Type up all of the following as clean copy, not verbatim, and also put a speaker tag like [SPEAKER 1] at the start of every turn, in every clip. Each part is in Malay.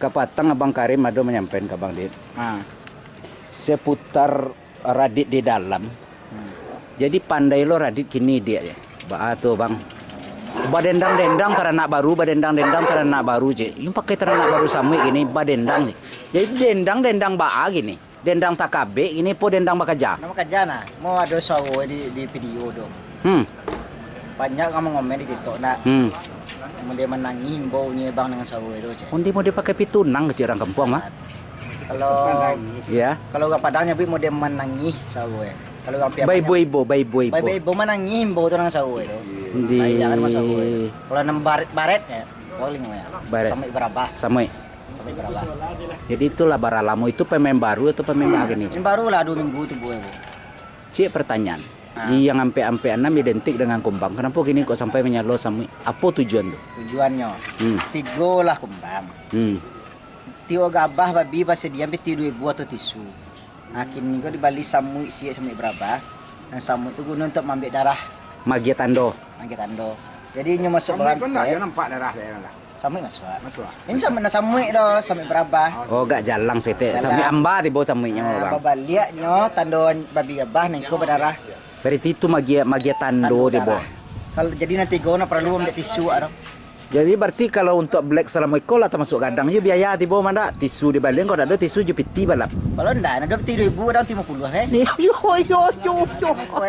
[SPEAKER 1] Kapatang Abang Karim ada menyampaikan ke Abang Dit.
[SPEAKER 2] Ah.
[SPEAKER 1] Seputar Radit di dalam. Jadi pandai lo Radit kini dia ya. Tuh Bang. Badendang-dendang teranak baru, badendang-dendang teranak baru je. Yung pakai teranak baru sama gini badendang je. Jadi dendang-dendang baa gini. Dendang takabe ini po dendang bakaja.
[SPEAKER 2] Nama kerja na, mau ada sawo di video dong. Banyak ngomong-ngomong di gitu. Nah, dia menangin baunya bang dengan sawo itu aja.
[SPEAKER 1] Undi mau dipakai pitunang ke orang kampung mah.
[SPEAKER 2] Kalau
[SPEAKER 1] Ya.
[SPEAKER 2] kalau gak padangnya bi mau dia menangi sawo. Kalau gak piap.
[SPEAKER 1] Baibo.
[SPEAKER 2] Baibo menangin bau itu dengan sawo itu.
[SPEAKER 1] Di
[SPEAKER 2] Jangan mas sawo itu. Kalau nem baret ya, paling ya.
[SPEAKER 1] Baret.
[SPEAKER 2] Sampai berapa?
[SPEAKER 1] Sampai.
[SPEAKER 2] Sampai berapa?
[SPEAKER 1] Jadi itulah Baralamu itu pemain baru atau pemain gini?
[SPEAKER 2] Ini baru lah 2 minggu tuh bu.
[SPEAKER 1] Cik pertanyaan. Yang ampe-ampe 6 identik dengan kumbang. Kenapa gini kok sampai menyalo sama? Apa tujuan tuh?
[SPEAKER 2] Tujuannya, 3 lah kumbang. Tio gabah babi pas dia ambil 2 buah atau tisu. Akhirnya kau dibalik samui sampai berapa? Dan samui itu guna untuk mengambil darah.
[SPEAKER 1] Magia tando.
[SPEAKER 2] Magia tando. Jadi nyo masuk bahan.
[SPEAKER 3] Ya nampak darah saya lah.
[SPEAKER 2] Samui masuk. Ini sama na samui dah sampai berapa?
[SPEAKER 1] Oh gak jalang sete. Sampai amba di bawah samuinya Bang.
[SPEAKER 2] Babaliak nyo tando babi gabah nih kau berdarah.
[SPEAKER 1] Berarti itu magia tando di bawah.
[SPEAKER 2] Kalau jadi nanti kau na perlu ambil tisu ada.
[SPEAKER 1] Jadi berarti kalau untuk black assalamualaikum lah termasuk kadang je biaya di bawah mana tisu di balik kalau ada tisu je piti balap.
[SPEAKER 2] Kalau ndak ada 3.000 dan 50
[SPEAKER 1] Yo.
[SPEAKER 2] Aku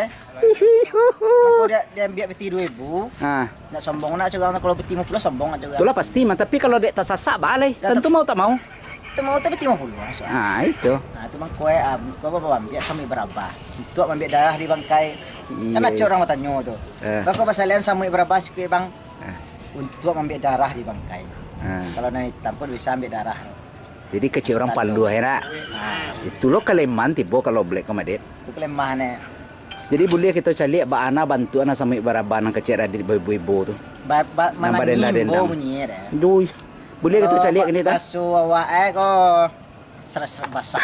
[SPEAKER 2] dia ambil peti 2.000. Nak sombong nak juga kalau peti 50 sombong nak juga.
[SPEAKER 1] Itulah pasti mah tapi kalau dek tersasak balai tentu mau tak mau.
[SPEAKER 2] Itu mau tapi 50 masuk.
[SPEAKER 1] Itu.
[SPEAKER 2] Nah, itu bang kau apa ambil sampai berapa? Untuk ambil darah di bangkai. Kan ada orang bertanya tuh. Kau pasalian sampai berapa sih bang? Untuk ambil darah di bangkai. Kalau nanti hitam pun bisa ambil darah.
[SPEAKER 1] Jadi kecil orang Paldu akhirnya. Itu lo keleman tibo kalau black komadet.
[SPEAKER 2] Itu kelemahannya.
[SPEAKER 1] Jadi boleh kita cari ana bantu ana sampai berapa nang kecil ada di ibu-ibu tu.
[SPEAKER 2] Mana
[SPEAKER 1] dendang.
[SPEAKER 2] bunyi ya.
[SPEAKER 1] Duh. Boleh kita cari ini dah.
[SPEAKER 2] Basuh awak kau serat basah.